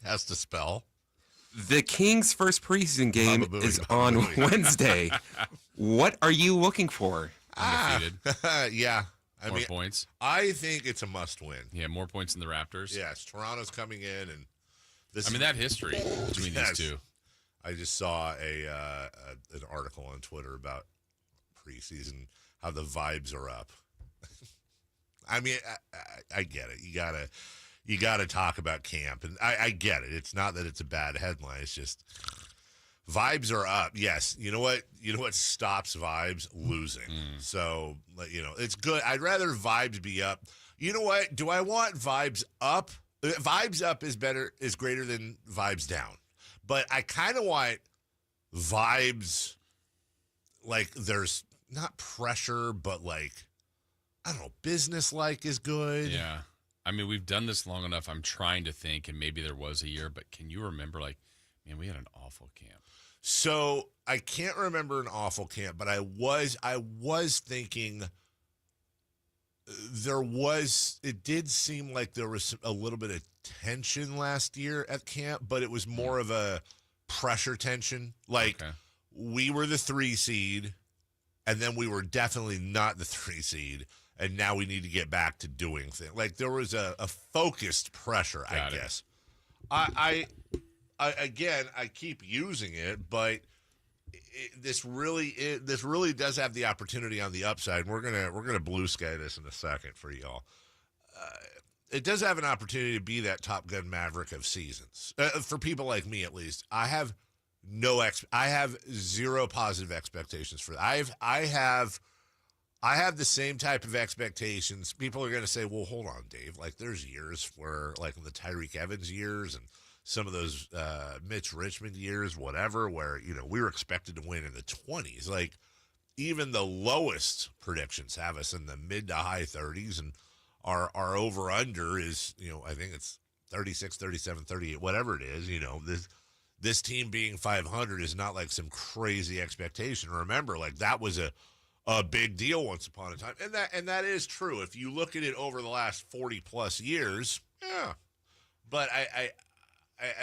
Cast a spell. The Kings' first preseason game Baba Booey, is Baba on Booey. Wednesday. What are you looking for? Undefeated. Yeah. I More mean, points. I think it's a must-win. Yeah, more points than the Raptors. Yes, Toronto's coming in, and this. I mean, that history between Yes. these two. I just saw an article on Twitter about preseason, how the vibes are up. I mean, I get it. You gotta talk about camp, and I get it. It's not that it's a bad headline. It's just vibes are up. Yes, you know what? You know what stops vibes? Losing. So it's good. I'd rather vibes be up. You know what? Do I want vibes up? Vibes up is greater than vibes down. But I kind of want vibes like there's not pressure, but like, I don't know, business-like is good. Yeah. I mean, we've done this long enough. I'm trying to think, and maybe there was a year, but can you remember, like, man, we had an awful camp. So I can't remember an awful camp, but I was thinking it did seem like there was a little bit of tension last year at camp, but it was more of a pressure tension. Like, we were the 3 seed, and then we were definitely not the 3 seed, and now we need to get back to doing things. Like, there was a focused pressure, I guess. I keep using it, but this really does have the opportunity on the upside. We're gonna blue sky this in a second for y'all. It does have an opportunity to be that Top Gun Maverick of seasons for people like me, at least. I have zero positive expectations for that. I have the same type of expectations. People are going to say, well, hold on, Dave. Like, there's years where, like in the Tyreek Evans years and some of those Mitch Richmond years, whatever, where, we were expected to win in the 20s. Like, even the lowest predictions have us in the mid to high 30s, and our over-under is, I think it's 36, 37, 38, whatever it is. This team being 500 is not like some crazy expectation. Remember, like, that was a big deal once upon a time. And that is true. If you look at it over the last 40 plus years, yeah. But I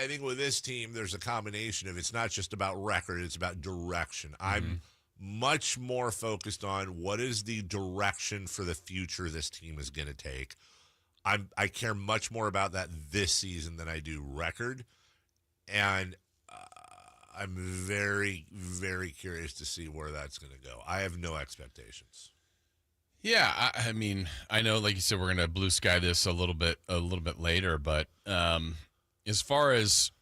think with this team, there's a combination of, it's not just about record, it's about direction. I'm much more focused on what is the direction for the future this team is going to take. I care much more about that this season than I do record. And I'm very, very curious to see where that's going to go. I have no expectations. Yeah, I mean, I know, like you said, we're going to blue sky this a little bit later, but as far as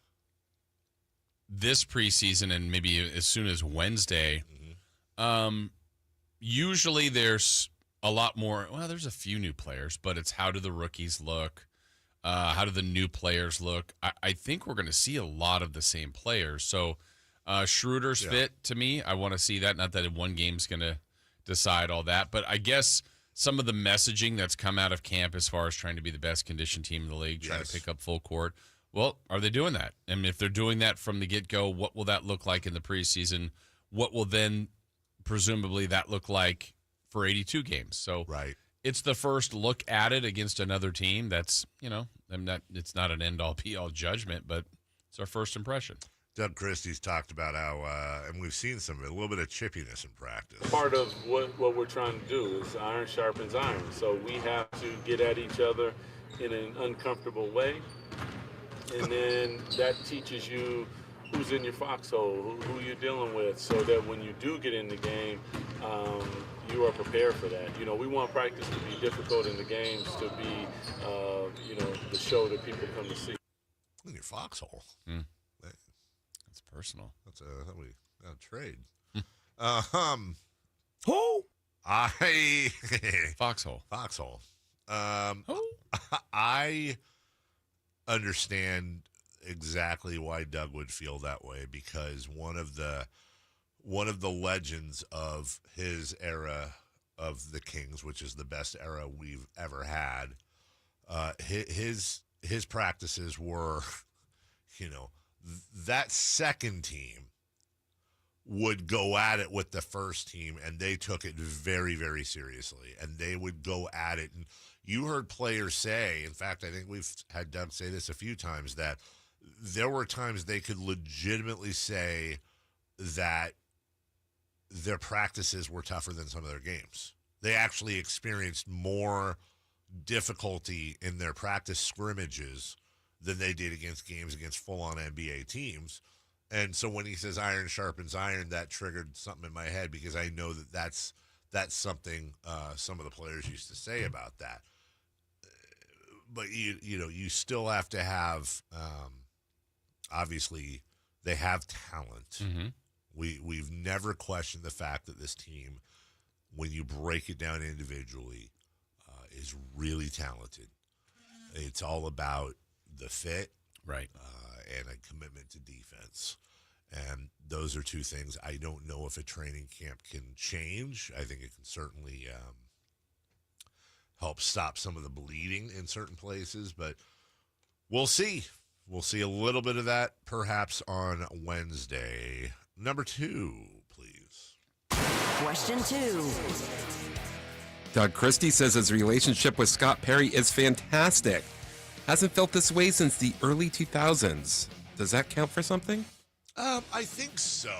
this preseason and maybe as soon as Wednesday, usually there's a lot more. Well, there's a few new players, but it's how do the rookies look? How do the new players look? I think we're going to see a lot of the same players. So Schroeder's fit to me. I want to see that. Not that one game's going to decide all that. But I guess some of the messaging that's come out of camp as far as trying to be the best conditioned team in the league, trying to pick up full court. Well, are they doing that? And if they're doing that from the get-go, what will that look like in the preseason? What will then presumably that look like for 82 games? So it's the first look at it against another team. That's, it's not an end-all, be-all judgment, but it's our first impression. Doug Christie's talked about how, and we've seen a little bit of chippiness in practice. Part of what we're trying to do is iron sharpens iron. So we have to get at each other in an uncomfortable way. And then that teaches you who's in your foxhole, who you're dealing with, so that when you do get in the game, you are prepared for that. We want practice to be difficult in the games to be, the show that people come to see. In your foxhole. That's personal. That's a trade. Who? I Foxhole. Foxhole. Who? I understand exactly why Doug would feel that way, because one of the legends of his era of the Kings, which is the best era we've ever had, his practices were, that second team would go at it with the first team, and they took it very, very seriously, and they would go at it. And, you heard players say, in fact, I think we've had Doug say this a few times, that there were times they could legitimately say that their practices were tougher than some of their games. They actually experienced more difficulty in their practice scrimmages than they did against games against full-on NBA teams. And so when he says iron sharpens iron, that triggered something in my head, because I know that that's something some of the players used to say about that. But you still have to have obviously they have talent. Mm-hmm. We've never questioned the fact that this team, when you break it down individually, is really talented. It's all about the fit, Right. And a commitment to defense. And those are two things I don't know if a training camp can change. I think it can certainly help stop some of the bleeding in certain places, but we'll see. We'll see a little bit of that perhaps on Wednesday. Number 2, please. Question 2. Doug Christie says his relationship with Scott Perry is fantastic. Hasn't felt this way since the early 2000s. Does that count for something? I think so.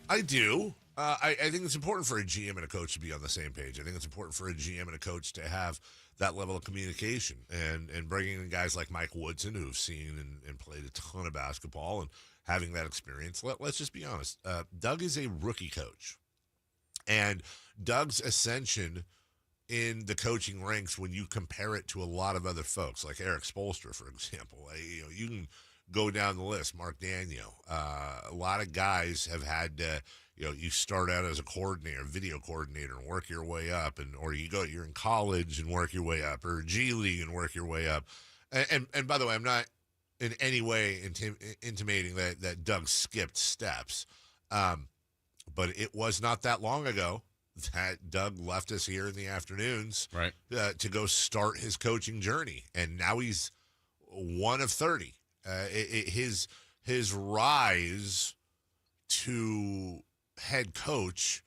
I do. I think it's important for a GM and a coach to be on the same page. I think it's important for a GM and a coach to have that level of communication, and bringing in guys like Mike Woodson, who've seen and played a ton of basketball and having that experience. Let's just be honest. Doug is a rookie coach, and Doug's ascension in the coaching ranks, when you compare it to a lot of other folks, like Eric Spoelstra, for example, you can go down the list. Mark Daniel, a lot of guys have had you start out as a coordinator, video coordinator, and work your way up, or you're in college and work your way up, or G League and work your way up. And by the way, I'm not in any way intimating that Doug skipped steps, but it was not that long ago that Doug left us here in the afternoons, Right. To go start his coaching journey, and now he's one of 30. His rise to head coach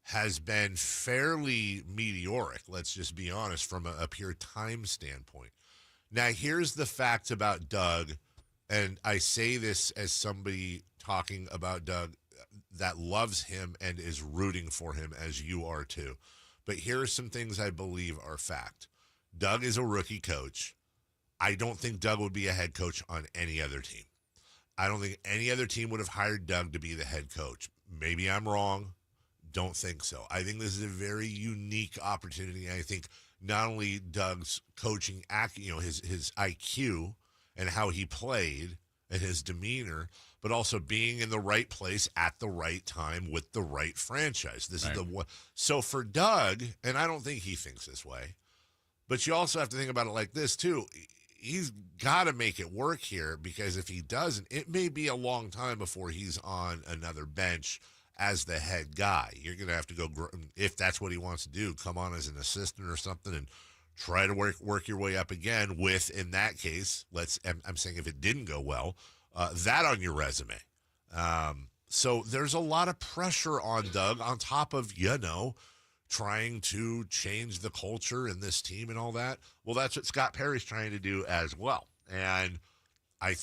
has been fairly meteoric, let's just be honest, from a pure time standpoint. Now, here's the fact about Doug, and I say this as somebody talking about Doug that loves him and is rooting for him, as you are too. But here are some things I believe are fact. Doug is a rookie coach. I don't think Doug would be a head coach on any other team. I don't think any other team would have hired Doug to be the head coach. Maybe I'm wrong. Don't think so. I think this is a very unique opportunity. I think not only Doug's coaching, his IQ and how he played and his demeanor, but also being in the right place at the right time with the right franchise. This is the one. So for Doug, and I don't think he thinks this way, but you also have to think about it like this too. He's got to make it work here, because if he doesn't, it may be a long time before he's on another bench as the head guy. You're going to have to go, if that's what he wants to do, come on as an assistant or something and try to work your way up again with, in that case, I'm saying if it didn't go well, that on your resume. So there's a lot of pressure on Doug on top of, trying to change the culture in this team and all that. Well, that's what Scott Perry's trying to do as well. And I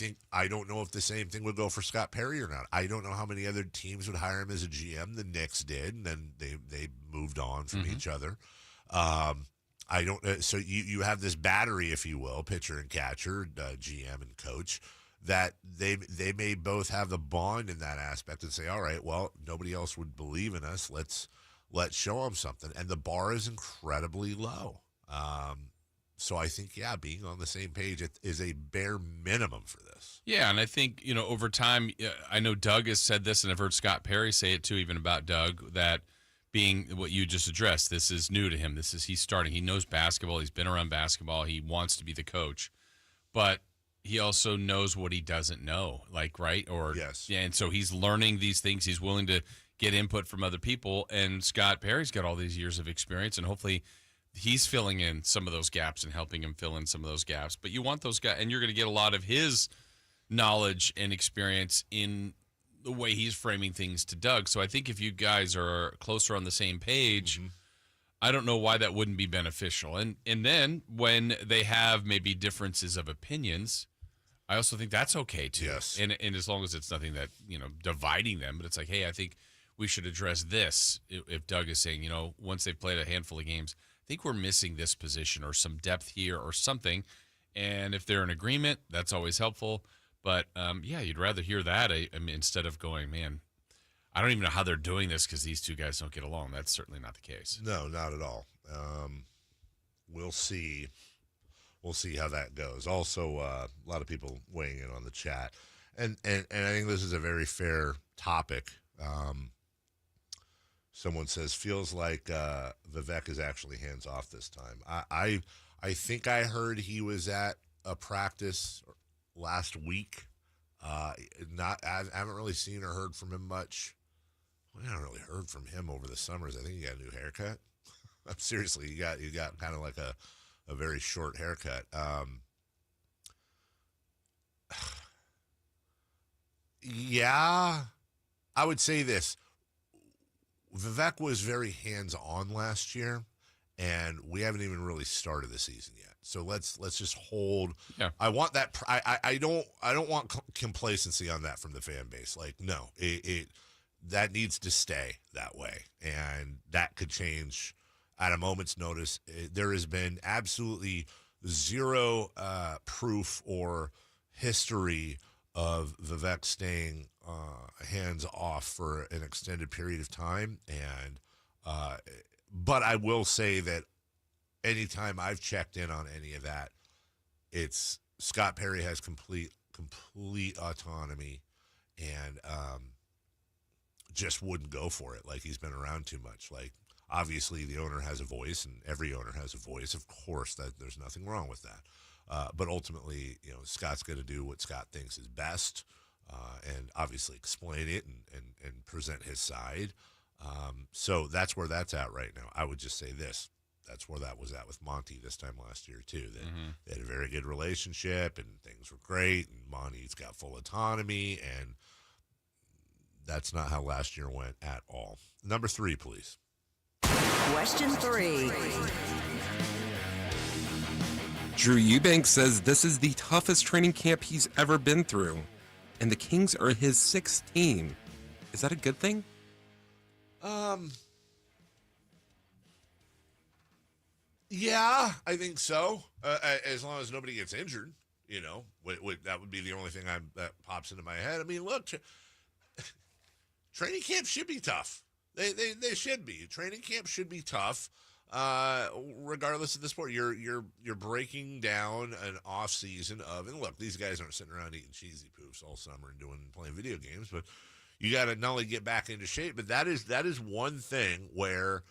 don't know if the same thing would go for Scott Perry or not. I don't know how many other teams would hire him as a GM. The Knicks did, and then they moved on from each other. I don't. So you have this battery, if you will, pitcher and catcher, GM and coach, that they may both have the bond in that aspect and say, all right, well, nobody else would believe in us. Let's show them something. And the bar is incredibly low. So I think, being on the same page is a bare minimum for this. Yeah, and I think, over time, I know Doug has said this, and I've heard Scott Perry say it too, even about Doug, that being what you just addressed, this is new to him. He's starting. He knows basketball. He's been around basketball. He wants to be the coach. But he also knows what he doesn't know, right? Or yes. Yeah, and so he's learning these things. He's willing to get input from other people, and Scott Perry's got all these years of experience, and hopefully he's filling in some of those gaps and helping him fill in some of those gaps. But you want those guys, and you're going to get a lot of his knowledge and experience in the way he's framing things to Doug. So I think if you guys are closer on the same page, I don't know why that wouldn't be beneficial. And then when they have maybe differences of opinions, I also think that's okay too. Yes. And as long as it's nothing that, dividing them, but it's like, hey, I think we should address this. If Doug is saying, once they've played a handful of games, I think we're missing this position or some depth here or something. And if they're in agreement, that's always helpful. But you'd rather hear that instead of going, man, I don't even know how they're doing this because these two guys don't get along. That's certainly not the case. No, not at all. We'll see. We'll see how that goes. Also, a lot of people weighing in on the chat, and I think this is a very fair topic. Someone says feels like Vivek is actually hands off this time. I think I heard he was at a practice last week. I haven't really seen or heard from him much. I haven't really heard from him over the summers. I think he got a new haircut. Seriously, you got kind of like a very short haircut. Yeah, I would say this. Vivek was very hands-on last year, and we haven't even really started the season yet. So let's just hold. Yeah. I want that. I don't want complacency on that from the fan base. Like, no, it that needs to stay that way, and that could change at a moment's notice. There has been absolutely zero proof or history of Vivek staying hands off for an extended period of time, and but I will say that anytime I've checked in on any of that, it's Scott Perry has complete autonomy, and just wouldn't go for it. Like, he's been around too much. Like, obviously the owner has a voice, and every owner has a voice. Of course, that there's nothing wrong with that. But ultimately, Scott's going to do what Scott thinks is best, and obviously explain it and present his side. So that's where that's at right now. I would just say this. That's where that was at with Monty this time last year, too. They had a very good relationship, and things were great, and Monty's got full autonomy, and that's not how last year went at all. Number 3, please. Question 3. Drew Eubanks says this is the toughest training camp he's ever been through, and the Kings are his 6th team. Is that a good thing? Yeah, I think so. As long as nobody gets injured, that would be the only thing that pops into my head. I mean, look, training camp should be tough. They should be. Training camp should be tough, regardless of the sport. You're breaking down an off season of, and look, these guys aren't sitting around eating cheesy poofs all summer and playing video games, but you got to not only get back into shape, but that is one thing where,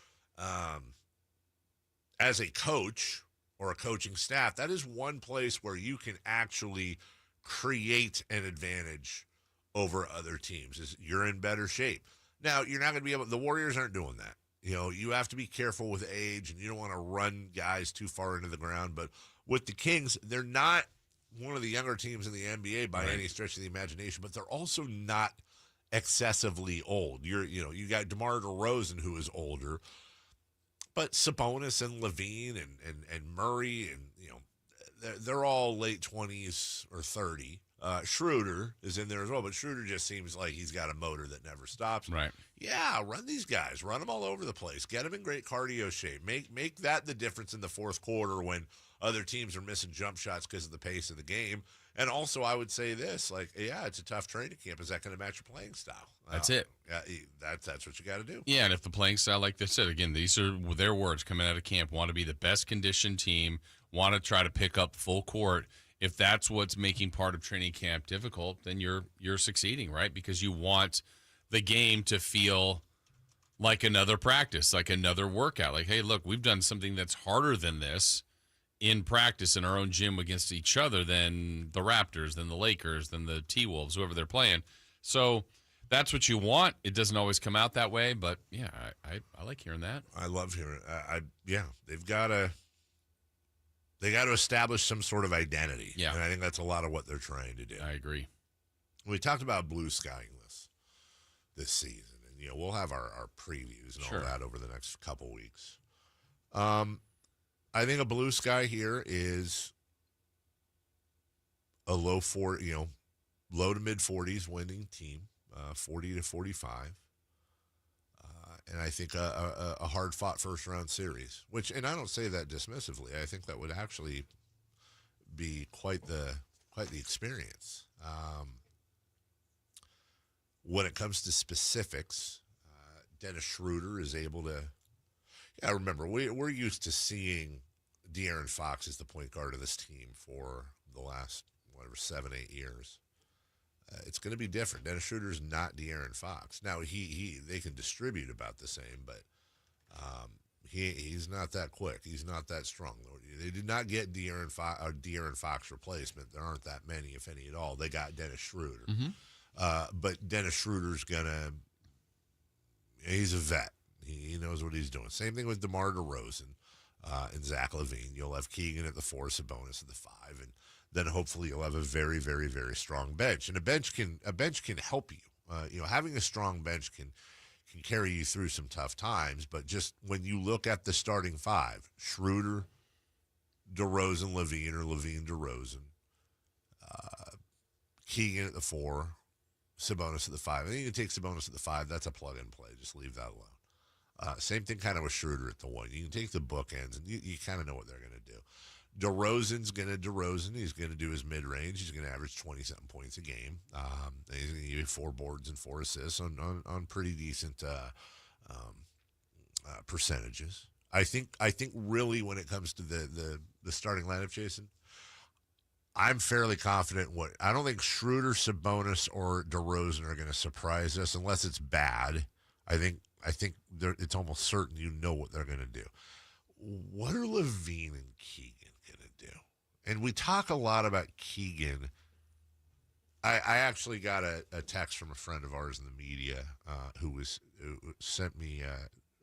as a coach or a coaching staff, that is one place where you can actually create an advantage over other teams. Is you're in better shape. Now, you're not going to be able – the Warriors aren't doing that. You have to be careful with age, and you don't want to run guys too far into the ground. But with the Kings, they're not one of the younger teams in the NBA by any stretch of the imagination, but they're also not excessively old. You got DeMar DeRozan, who is older, but Sabonis and Levine and Murray, and they're all late 20s or 30. Schroeder is in there as well, but Schroeder just seems like he's got a motor that never stops. Right. Yeah, run these guys. Run them all over the place. Get them in great cardio shape. Make that the difference in the fourth quarter when other teams are missing jump shots because of the pace of the game. And also, I would say this, it's a tough training camp. Is that going to match your playing style? That's it. Yeah, that's what you got to do. Yeah, and if the playing style, like they said, again, these are their words coming out of camp, want to be the best conditioned team, want to try to pick up full court. If that's what's making part of training camp difficult, then you're succeeding, right? Because you want the game to feel like another practice, like another workout. Like, hey, look, we've done something that's harder than this in practice in our own gym against each other than the Raptors, than the Lakers, than the T-Wolves, whoever they're playing. So that's what you want. It doesn't always come out that way, but, yeah, I like hearing that. I love hearing it. They've got to – they got to establish some sort of identity. Yeah. And I think that's a lot of what they're trying to do. I agree. We talked about blue skying this season, and we'll have our previews and all that over the next couple weeks. I think a blue sky here is a low to mid 40s winning team, 40 to 45. And I think a hard fought first round series, and I don't say that dismissively. I think that would actually be quite the experience. When it comes to specifics, Dennis Schroeder is able to. Yeah, remember we're used to seeing De'Aaron Fox as the point guard of this team for the last 7-8 years. It's going to be different. Dennis Schroeder's not De'Aaron Fox. Now they can distribute about the same, but he's not that quick. He's not that strong. They did not get De'Aaron Fox replacement. There aren't that many, if any at all. They got Dennis Schroeder, but Dennis Schroeder's he's a vet. He knows what he's doing. Same thing with DeMar DeRozan and Zach LaVine. You'll have Keegan at the 4, Sabonis at the 5, and then hopefully you'll have a very, very, very strong bench. And a bench can help you. Having a strong bench can carry you through some tough times. But just when you look at the starting 5, Schroeder, DeRozan, LaVine, or LaVine, DeRozan, Keegan at the 4, Sabonis at the 5. I think you can take Sabonis at the 5. That's a plug and play. Just leave that alone. Same thing kind of with Schroeder at the 1. You can take the bookends, and you kind of know what they're going to do. DeRozan's going to DeRozan. He's going to do his mid-range. He's going to average 20-something points a game. He's going to give you 4 boards and 4 assists on pretty decent percentages. I think really when it comes to the starting lineup, Jason, I'm fairly confident. I don't think Schroeder, Sabonis, or DeRozan are going to surprise us unless it's bad. I think it's almost certain you know what they're going to do. What are LaVine and Keegan going to do? And we talk a lot about Keegan. I actually got a text from a friend of ours in the media who sent me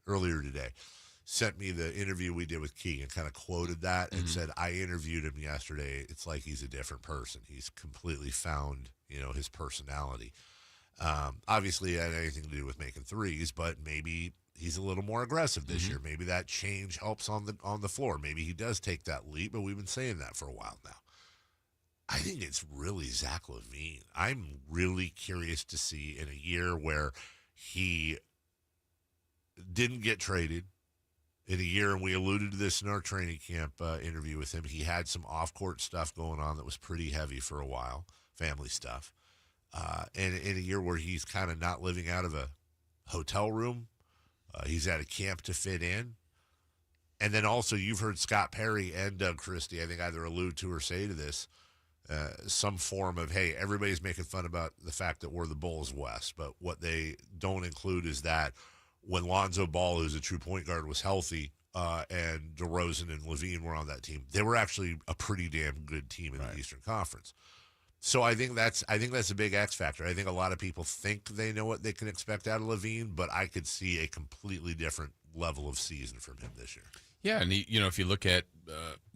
earlier today, sent me the interview we did with Keegan, kind of quoted that and said, I interviewed him yesterday. It's like he's a different person. He's completely found, his personality. Obviously, it had anything to do with making threes, but maybe he's a little more aggressive this year. Maybe that change helps on the floor. Maybe he does take that leap, but we've been saying that for a while now. I think it's really Zach LaVine. I'm really curious to see in a year where he didn't get traded, in a year, and we alluded to this in our training camp interview with him, he had some off-court stuff going on that was pretty heavy for a while, family stuff. And in a year where he's kind of not living out of a hotel room, he's at a camp to fit in. And then also you've heard Scott Perry and Doug Christie, I think, either allude to or say to this, some form of, hey, everybody's making fun about the fact that we're the Bulls West. But what they don't include is that when Lonzo Ball, who's a true point guard, was healthy, and DeRozan and LaVine were on that team, they were actually a pretty damn good team in the Eastern Conference. So I think that's a big X factor. I think a lot of people think they know what they can expect out of LaVine, but I could see a completely different level of season from him this year. Yeah, and if you look at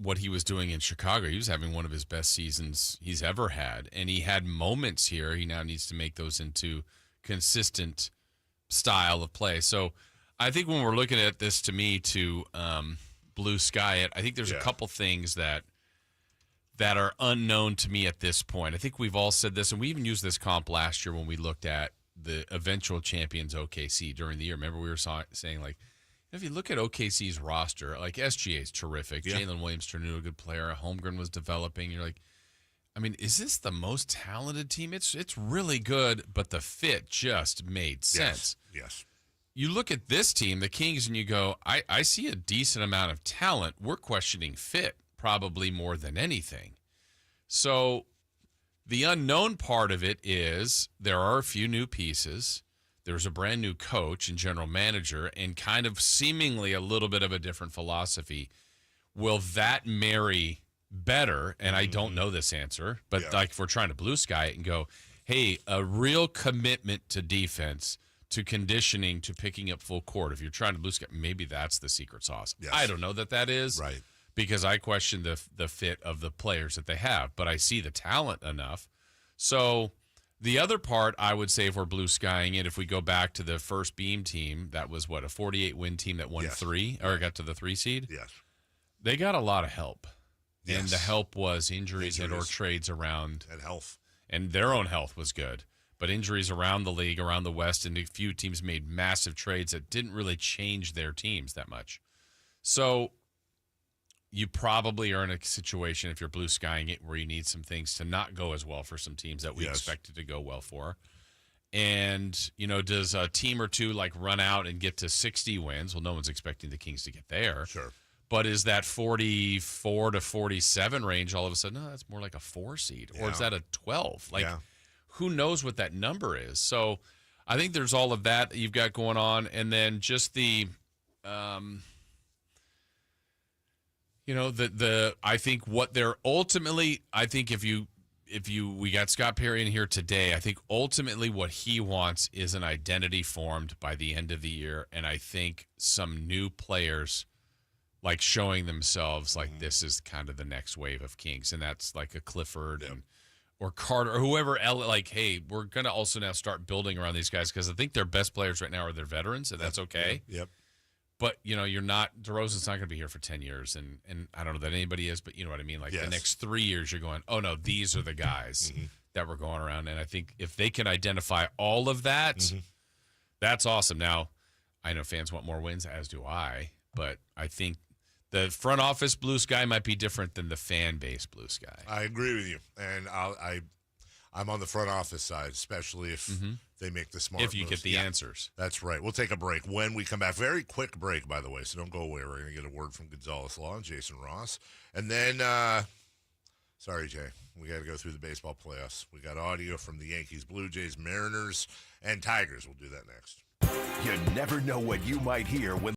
what he was doing in Chicago, he was having one of his best seasons he's ever had, and he had moments here. He now needs to make those into consistent style of play. So I think when we're looking at this, to me, to blue sky it, I think there's a couple things that are unknown to me at this point. I think we've all said this, and we even used this comp last year when we looked at the eventual champions OKC during the year. Remember we were saying, like, if you look at OKC's roster, like SGA is terrific. Yeah. Jalen Williams turned into a good player. Holmgren was developing. You're like, I mean, is this the most talented team? It's really good, but the fit just made sense. Yes. You look at this team, the Kings, and you go, I see a decent amount of talent. We're questioning fit probably more than anything. So the unknown part of it is there are a few new pieces. There's a brand new coach and general manager and kind of seemingly a little bit of a different philosophy. Will that marry better? And I don't know this answer, but like if we're trying to blue sky it and go, hey, a real commitment to defense, to conditioning, to picking up full court. If you're trying to blue sky, maybe that's the secret sauce. Yes. I don't know that is. Right. Because I question the fit of the players that they have, but I see the talent enough. So The other part, I would say, if we're blue skying it, if we go back to the first Beam team, that was what, a 48-win team that won Yes. 3 or got to the 3 seed? Yes. They got a lot of help. Yes. And the help was injuries and or trades around. And health. And their own health was good. But injuries around the league, around the West, and a few teams made massive trades that didn't really change their teams that much. So you probably are in a situation, if you're blue skying it, where you need some things to not go as well for some teams that we expected to go well for. And, does a team or two like run out and get to 60 wins? Well, no one's expecting the Kings to get there. Sure. But is that 44 to 47 range all of a sudden? No, that's more like a 4 seed. Or is that a 12? Who knows what that number is? So I think there's all of that you've got going on. And then just the I think what they're ultimately, I think we got Scott Perry in here today. I think ultimately what he wants is an identity formed by the end of the year. And I think some new players like showing themselves like this is kind of the next wave of Kings. And that's like a Clifford or Carter or whoever, like, hey, we're going to also now start building around these guys because I think their best players right now are their veterans, and that's okay. Yep. But, you're not – DeRozan's not going to be here for 10 years, and I don't know that anybody is, but you know what I mean? Like the next 3 years you're going, oh, no, these are the guys that we're going around. And I think if they can identify all of that, that's awesome. Now, I know fans want more wins, as do I, but I think the front office blue sky might be different than the fan base blue sky. I agree with you. And I'm on the front office side, especially if they make the smart If you moves. get the answers. That's right. We'll take a break. When we come back, very quick break, by the way, so don't go away. We're going to get a word from Gonzalez Law and Jason Ross. And then, sorry, Jay, we got to go through the baseball playoffs. We got audio from the Yankees, Blue Jays, Mariners, and Tigers. We'll do that next. You never know what you might hear when